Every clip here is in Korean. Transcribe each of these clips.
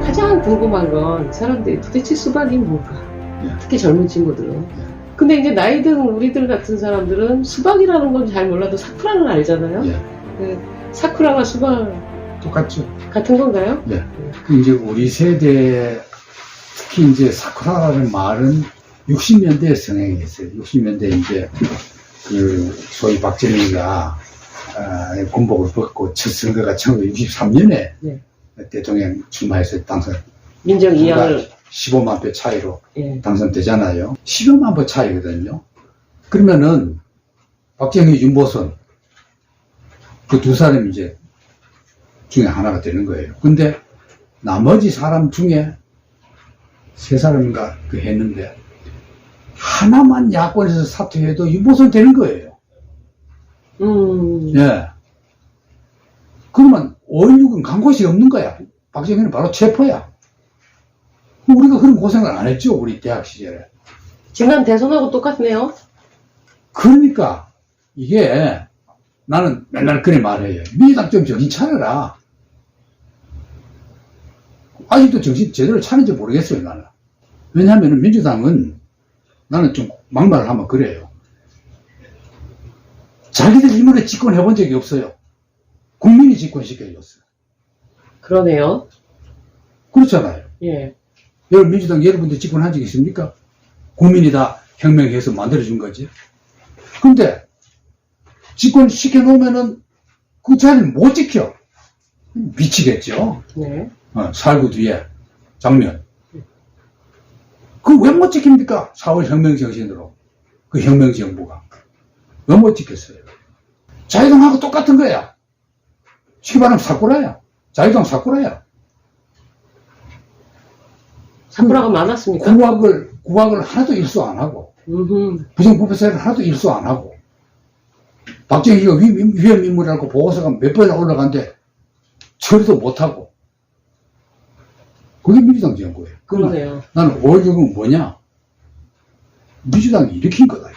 가장 궁금한 건 사람들이 도대체 수박이 뭘까? 예. 특히 젊은 친구들은. 예. 근데 이제 나이 든 우리들 같은 사람들은 수박이라는 건 잘 몰라도 사쿠라는 알잖아요. 예. 그 사쿠라가 수박 똑같죠. 같은 건가요? 예. 그 이제 우리 세대, 특히 이제 사쿠라라는 말은 60년대에 성행했어요. 60년대 이제 그 소위 박정희가 군복을 벗고 첫 선거가 1963년에 네. 대통령 출마해서 당선. 민정 이양을 15만 표 차이로 예. 당선되잖아요. 15만 표 차이거든요. 그러면은 박정희, 윤보선 그 두 사람이 이제 중에 하나가 되는 거예요. 근데 나머지 사람 중에 세 사람인가 그 했는데 하나만 야권에서 사퇴해도 윤보선 되는 거예요. 예. 그러면 5.16은 간 곳이 없는 거야. 박정희는 바로 체포야. 우리가 그런 고생을 안 했죠, 우리 대학 시절에. 지난 대선하고 똑같네요. 그러니까 이게 나는 맨날 그래 말해요. 민주당 좀 정신 차려라. 아직도 정신 제대로 차린지 모르겠어요, 나는. 왜냐하면 민주당은 나는 좀 막말을 하면 그래요. 자기들 힘으로 집권해 본 적이 없어요. 국민이 집권시켜줬어요. 그러네요. 그렇잖아요. 예. 민주당 여러분들 집권한 적 있습니까? 국민이 다 혁명해서 만들어준 거지. 근데 집권시켜놓으면은 그 자리를 못 지켜. 미치겠죠. 네. 살구 뒤에 장면. 그 왜 못 지킵니까? 4월 혁명 정신으로. 그 혁명 정부가. 왜 못 지켰어요? 자유당하고 똑같은 거야. 쉽게 말하면 사쿠라야. 자유당 사쿠라야. 사쿠라가 많았습니까? 구박을 하나도 일수 안 하고, 음흠. 부정부패사를 하나도 일수 안 하고, 박정희가 위험 인물이라고 보고서가 몇 번이나 올라간데, 처리도 못하고, 그게 민주당 정부예요. 그러네요. 나는 5.16은 뭐냐? 민주당이 일으킨 거다.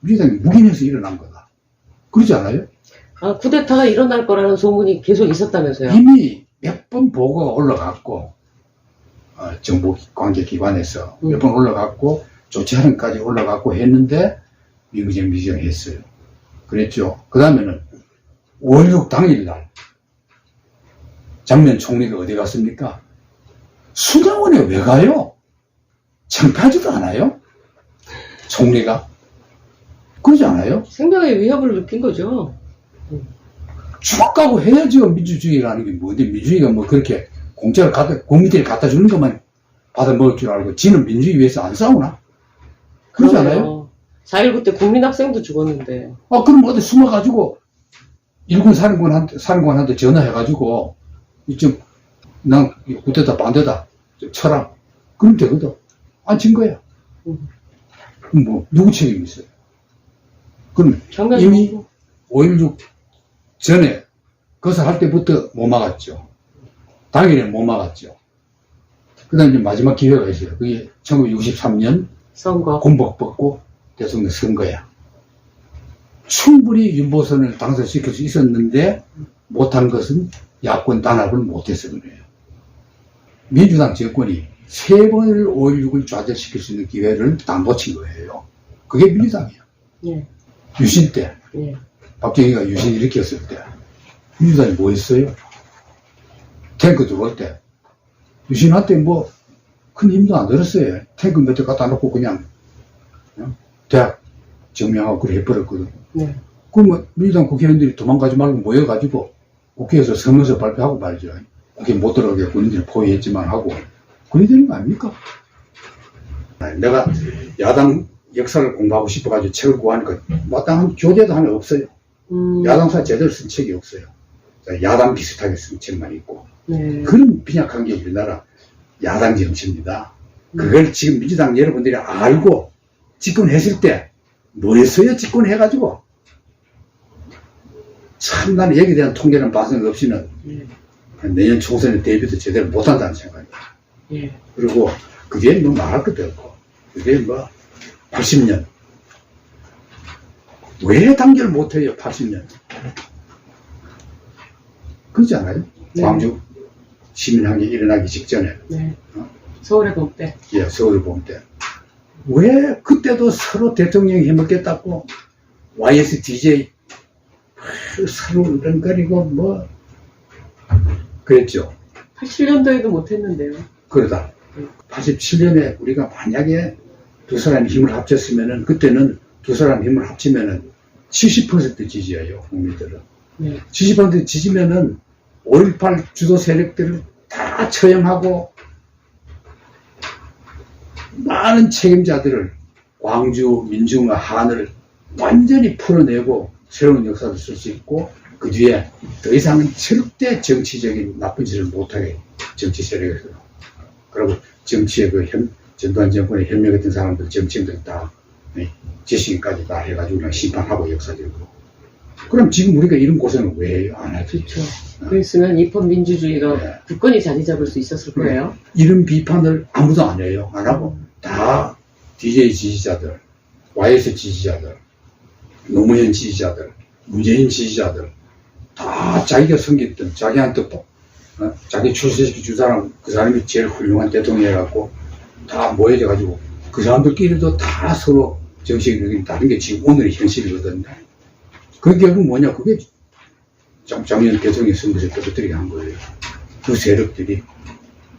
민주당이 묵인해서 일어난 거다. 그렇지 않아요? 아, 쿠데타가 일어날 거라는 소문이 계속 있었다면서요? 이미 몇 번 보고가 올라갔고, 정부 관계기관에서 몇 번 올라갔고, 조치하는까지 올라갔고 했는데, 미정 했어요. 그랬죠. 그 다음에는 5.16 당일날, 장면 총리가 어디 갔습니까? 수장원에 왜 가요? 창피하지도 않아요? 총리가? 그러지 않아요? 생명의 위협을 느낀 거죠. 죽어가고 해야죠. 민주주의라는 게 뭔데, 민주주의가 뭐 그렇게 공짜로 국민들이 갖다 주는 것만 받아 먹을 줄 알고 지는 민주주의 위해서 안 싸우나? 그러지 않아요? 4.19 때 국민학생도 죽었는데. 그럼 어디 숨어가지고 일군 사령관한테 전화해가지고 이쯤 난 그때다 반대다 쳐라. 그럼 되거든. 안 친 거야. 뭐 누구 책임이 있어요? 그럼 이미 5.16 전에 그것을 할 때부터 못 막았죠. 당일에 못 막았죠. 그 다음에 마지막 기회가 있어요. 그게 1963년 선거. 군복 벗고 대통령 선거야. 충분히 윤보선을 당선시킬 수 있었는데 못한 것은 야권 단합을 못해서 그래요. 민주당 정권이 세 번을 5.16을 좌절시킬 수 있는 기회를 다 놓친 거예요. 그게 민주당이야. 예. 유신 때, 예. 박정희가 유신 일으켰을 때 민주당이 뭐 했어요? 탱크 들어올 때 유신한테 뭐 큰 힘도 안 들었어요. 탱크 몇 대 갖다 놓고 그냥 대학 증명하고 그래 해버렸거든. 네. 그러면 민주당 국회의원들이 도망가지 말고 모여가지고 국회에서 서면서 발표하고 말이죠. 국회 못 들어가게 군인들이 포위했지만 하고 그래야 되는 거 아닙니까? 내가 야당 역사를 공부하고 싶어가지고 책을 구하니까 마땅한 교재도 하나 없어요. 야당사 제대로 쓴 책이 없어요. 야당 비슷하게 쓴 책만 있고. 네. 그런 빈약한 게 우리나라 야당 정치입니다. 그걸 지금 민주당 여러분들이 알고 집권했을 때 뭐 했어요? 집권해가지고. 참 나는 여기에 대한 통계는 반성 없이는 내년 총선에 대비도 제대로 못한다는 생각입니다. 예. 그리고 그게 뭐 말할 것도 없고 그게 뭐 80년 왜 단결 못해요? 80년 그렇지 않아요? 네. 광주 시민항이 일어나기 직전에. 네. 서울의 봄 때. 예, 서울 봄 때. 왜 그때도 서로 대통령이 해먹겠다고 YSDJ 서로 으렁거리고 뭐 그랬죠. 87년도에도 못했는데요. 그러다 87년에 우리가 만약에 두 사람이 힘을 합쳤으면은 그때는 두 사람 힘을 합치면은 70% 지지예요, 국민들은. 네. 70% 지지면은 5.18 주도 세력들을 다 처형하고 많은 책임자들을 광주, 민중화, 한을 완전히 풀어내고 새로운 역사를 쓸 수 있고 그 뒤에 더 이상은 절대 정치적인 나쁜 짓을 못하게 정치 세력에서 그리고 정치의 전두환 정권의 현명했던 사람들, 정치인들 다 지식인까지 다 해가지고 그냥 심판하고 역사적으로. 그럼 지금 우리가 이런 고생을 왜 해요? 안 하지? 그렇죠. 그랬으면 입헌민주주의가 네. 굳건히 자리 잡을 수 있었을 거예요. 이런 비판을 아무도 안 해요. 안 하고 다 DJ 지지자들, YS 지지자들, 노무현 지지자들, 문재인 지지자들 다 자기가 섬겼던 자기한테 자기 출세시켜 준 사람 그 사람이 제일 훌륭한 대통령이라고 다 모여져 가지고 그 사람들끼리도 다 서로 정치적 의견이 다른 게 지금 오늘의 현실이거든요. 그 결국 뭐냐, 그게 작년 대통령 선거에서 떨어뜨리게 한 거예요. 그 세력들이.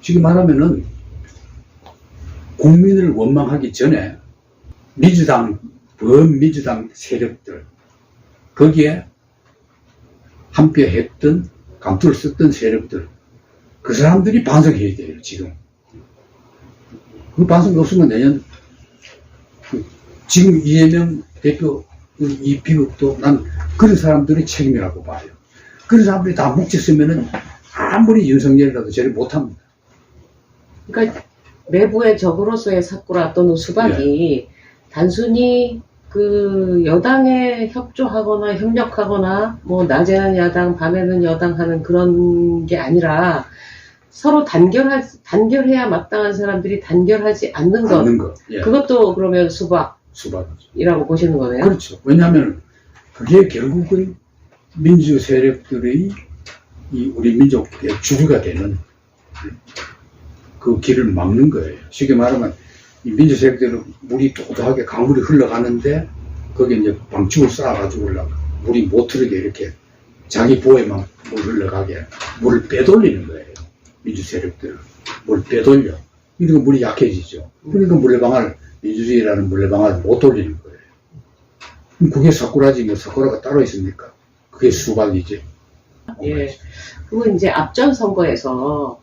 지금 말하면은 국민을 원망하기 전에 민주당, 범민주당 세력들, 거기에 함께 했던, 감투를 썼던 세력들, 그 사람들이 반성해야 돼요, 지금. 그 반성 없으면 내년, 지금 이재명 대표 이 비극도 난 그런 사람들의 책임이라고 봐요. 그런 사람들이 다 묵혔으면은 아무리 윤석열이라도 저를 못합니다. 그러니까 내부의 적으로서의 사쿠라 또는 수박이 단순히 그 여당에 협조하거나 협력하거나 뭐 낮에는 야당, 밤에는 여당 하는 그런 게 아니라 서로 단결해야 마땅한 사람들이 단결하지 않는 것. 예. 그것도 그러면 수박이라고 보시는 거네요. 그렇죠. 왜냐하면 그게 결국은 민주 세력들의 우리 민족의 주류가 되는 그 길을 막는 거예요. 쉽게 말하면 이 민주 세력들은 물이 도도하게 강물이 흘러가는데 거기에 이제 방충을 쌓아가지고 물이 못 흐르게 이렇게 자기 보에만 물 흘러가게 물을 빼돌리는 거예요. 민주 세력들은 물을 빼돌려. 그러니까 물이 약해지죠. 그러니까 물레방아를 민주주의라는 물레방아를 못 돌리는 거예요. 그럼 그게 사쿠라지 뭐 사쿠라가 따로 있습니까? 그게 수박이지. 예. 그리고 이제 앞전 선거에서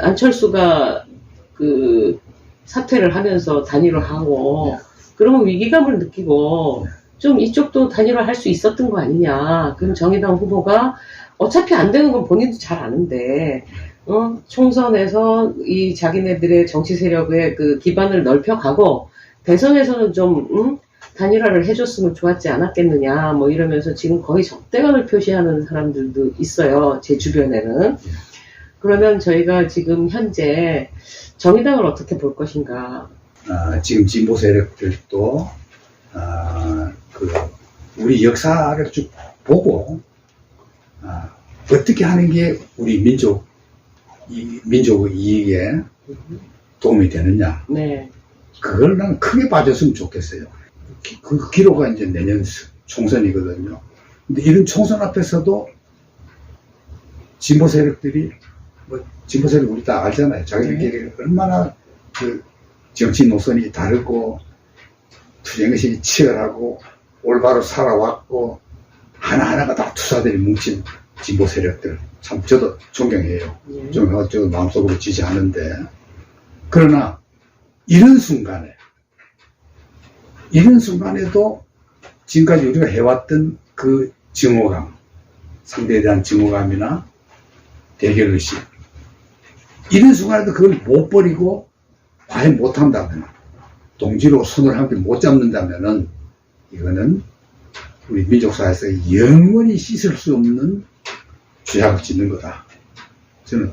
안철수가 그 사퇴를 하면서 단일화 하고 그러면 위기감을 느끼고 좀 이쪽도 단일화 할 수 있었던 거 아니냐. 그럼 정의당 후보가 어차피 안 되는 건 본인도 잘 아는데 총선에서 이 자기네들의 정치 세력의 그 기반을 넓혀가고 대선에서는 좀 단일화를 해줬으면 좋았지 않았겠느냐 뭐 이러면서 지금 거의 적대감을 표시하는 사람들도 있어요. 제 주변에는. 그러면 저희가 지금 현재 정의당을 어떻게 볼 것인가? 지금 진보 세력들도 우리 역사를 쭉 보고 어떻게 하는 게 우리 민족의 이익에 도움이 되느냐. 네. 그걸 난 크게 봐줬으면 좋겠어요. 그 기로가 이제 내년 총선이거든요. 근데 이런 총선 앞에서도 진보 세력들이 진보 세력 우리 다 알잖아요. 자기들끼리 얼마나 그 정치 노선이 다르고 투쟁의식이 치열하고 올바로 살아왔고 하나하나가 다 투사들이 뭉친 진보 세력들 참 저도 존경해요. 저도 마음속으로 지지하는데 그러나 이런 순간에도 지금까지 우리가 해왔던 그 증오감, 상대에 대한 증오감이나 대결의식 이런 순간에도 그걸 못 버리고 과연 못한다면 동지로 손을 함께 못 잡는다면은 이거는 우리 민족사에서 영원히 씻을 수 없는 죄악을 짓는 거다. 저는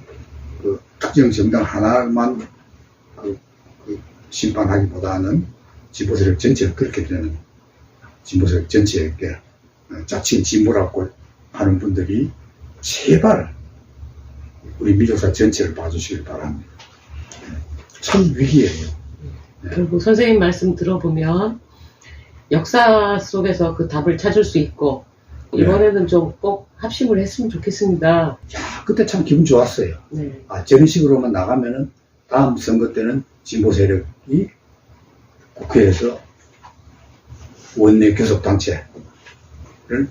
그 특정 정당 하나만 심판하기보다는 진보세력 전체를 그렇게 되는 진보세력 전체에게 자칭 진보라고 하는 분들이 제발 우리 민족사 전체를 봐주시길 바랍니다. 참 위기예요. 결국 선생님 말씀 들어보면 역사 속에서 그 답을 찾을 수 있고 이번에는 좀 꼭 합심을 했으면 좋겠습니다. 야, 그때 참 기분 좋았어요. 네. 저런 식으로만 나가면은 다음 선거 때는 진보 세력이 국회에서 원내 교섭단체를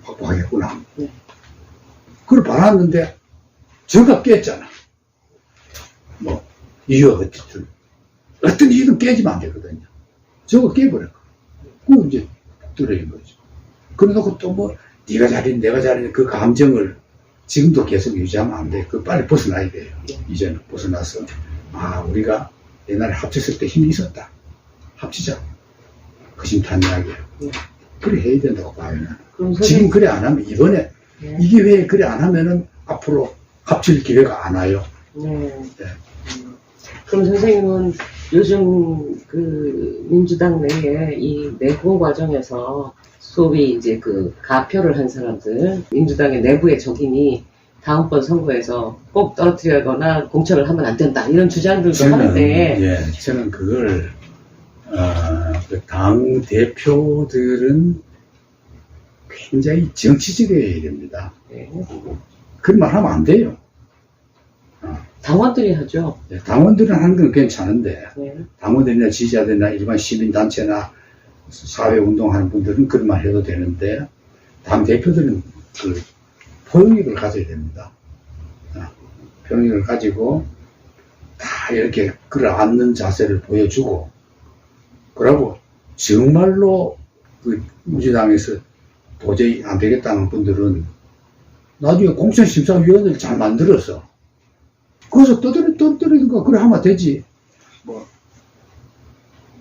확보하겠구나. 네. 그걸 바랐는데 저가 깼잖아. 뭐 이유가 어쨌든 어떤 이유든 깨지면 안 되거든요. 저거 깨버려. 그거 이제 들어인 거죠. 그래놓고 또 뭐 네가 잘했니 내가 잘했니 그 감정을 지금도 계속 유지하면 안 돼. 그거 빨리 벗어나야 돼요. 이제는 벗어나서 우리가 옛날에 합쳤을 때 힘이 있었다. 합치자. 허심탄회하게. 그래 해야 된다고 봐요. 지금 그래 안 하면 이번에 이 기회에 그래 안 하면은 앞으로 합칠 기회가 안 와요. 네. 그럼 선생님은 요즘 그 민주당 내에 이 내분 과정에서 소위 이제 그 가표를 한 사람들, 민주당의 내부의 적임이 다음번 선거에서 꼭 떨어뜨리거나 공천을 하면 안 된다 이런 주장들도 하는데, 저는 그걸 당 대표들은 굉장히 정치적이어야 됩니다. 네. 그런 말 하면 안 돼요. 당원들이 하죠. 당원들은 하는 건 괜찮은데, 네. 당원들이나 지지자들이나 일반 시민단체나 사회운동하는 분들은 그런 말 해도 되는데, 당 대표들은 그 포용력을 가져야 됩니다. 포용력을 가지고 다 이렇게 끌어안는 자세를 보여주고, 그러고 정말로 그 민주당에서 도저히 안 되겠다는 분들은 나중에 공천심사위원회를 잘 만들어서 거기서 떠들이든가 그래 하면 되지. 뭐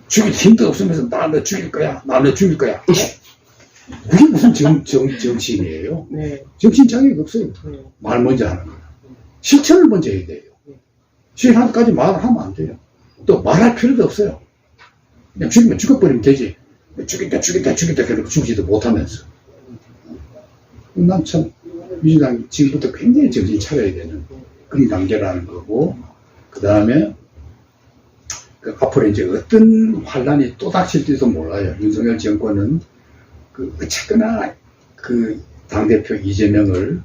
죽일 힘도 없으면서 나 너 죽일 거야. 나 너 죽일 거야. 그게 무슨 정치인이에요. 네. 정치인 자격이 없어요. 말 먼저 하는 거야. 실천을 먼저 해야 돼요. 실천까지 말을 하면 안 돼요. 또 말할 필요도 없어요. 그냥 죽이면 죽여버리면 되지. 죽겠다 그러고 죽지도 못하면서. 난 참 민주당이 지금부터 굉장히 정신 차려야 되는 그런 단계라는 거고, 그 다음에 앞으로 이제 어떤 환란이 또 닥칠지도 몰라요. 윤석열 정권은 어쨌거나 그 당대표 이재명을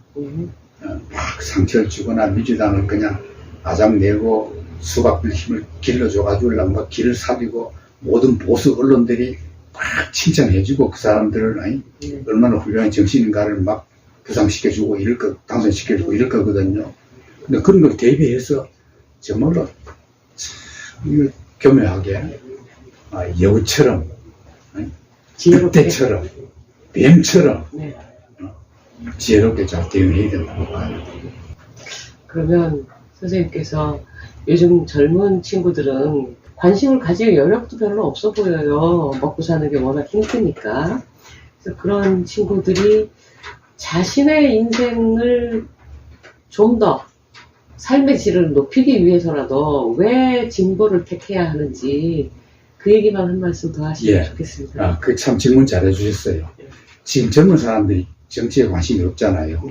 막 상처를 주거나 민주당을 그냥 아작내고 수박들 힘을 길러줘가지고 막 길을 살리고 모든 보수 언론들이 막 칭찬해주고 그 사람들을 얼마나 훌륭한 정신인가를 막 부상시켜주고 당선시켜주고 이럴 거거든요. 근데 그런 걸 대비해서 정말로 참 교묘하게 여우처럼 늑대처럼 뱀처럼 지혜롭게 잘 대응해야 된다고 봐요. 그러면 선생님께서 요즘 젊은 친구들은 관심을 가질 여력도 별로 없어 보여요. 먹고 사는 게 워낙 힘드니까. 그래서 그런 친구들이 자신의 인생을 좀 더 삶의 질을 높이기 위해서라도 왜 진보를 택해야 하는지 그 얘기만 한 말씀 더 하시면 좋겠습니다. 그 참 질문 잘 해주셨어요. 지금 젊은 사람들이 정치에 관심이 없잖아요.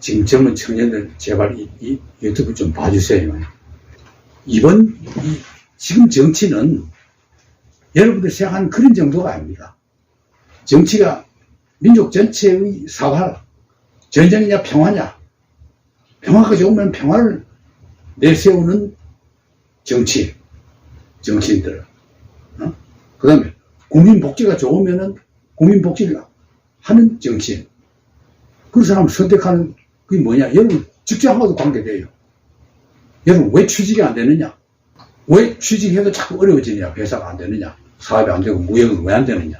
지금 젊은 청년들 제발 이 유튜브 좀 봐주세요. 지금 정치는 여러분들 생각하는 그런 정도가 아닙니다. 정치가 민족 전체의 사활, 전쟁이냐 평화냐, 평화까지 오면 평화를 내세우는 정치인들. 그 다음에 국민복지가 좋으면은 국민복지를 하는 정치인. 그 사람을 선택하는 그게 뭐냐? 여러분 직장하고도 관계돼요. 여러분 왜 취직이 안 되느냐? 왜 취직해도 자꾸 어려워지냐? 회사가 안 되느냐? 사업이 안 되고 무역은 왜 안 되느냐?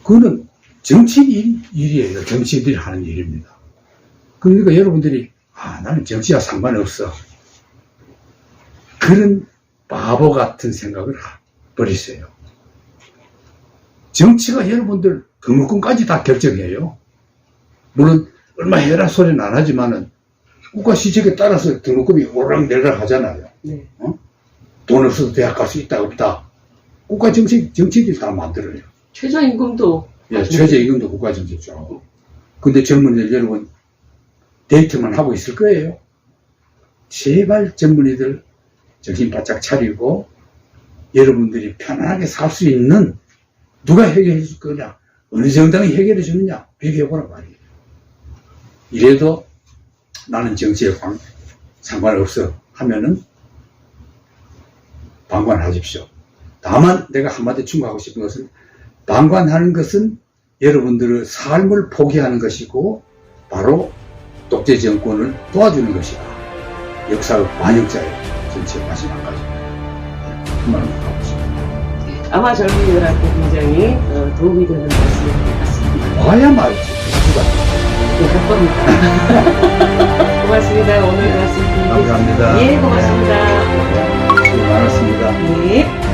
그거는 정치인 일이에요. 정치인들이 하는 일입니다. 그러니까 여러분들이 나는 정치와 상관없어. 그런 바보 같은 생각을 버리세요. 정치가 여러분들 등록금까지 다 결정해요. 물론 얼마 해라 소리는 안 하지만은 국가 시책에 따라서 등록금이 오르락내리락 하잖아요. 네. 돈 없어도 대학 갈 수 있다 없다. 국가 정책이 다 만들어요. 최저임금도 최저임금도 국가 정책이죠. 근데 젊은이들 여러분 데이트만 하고 있을 거예요. 제발 젊은이들 정신 바짝 차리고 여러분들이 편안하게 살 수 있는 누가 해결해 줄 거냐, 어느 정당이 해결해 주느냐 비교해보란 말이에요. 이래도 나는 정치에 상관없어 하면은 방관하십시오. 다만 내가 한마디 충고하고 싶은 것은, 방관하는 것은 여러분들의 삶을 포기하는 것이고 바로 독재 정권을 도와주는 것이다. 역사의 반역자예요. 전체 마지막 까지. 그 말을 하고 싶습니다. 아마 젊은이들한테 굉장히 도움이 되는 말씀인 것 같습니다. 와야 말이지. 할 겁니다. 고맙습니다. 오늘 말씀. 감사합니다. 예, 고맙습니다. 수고 많았습니다. 예.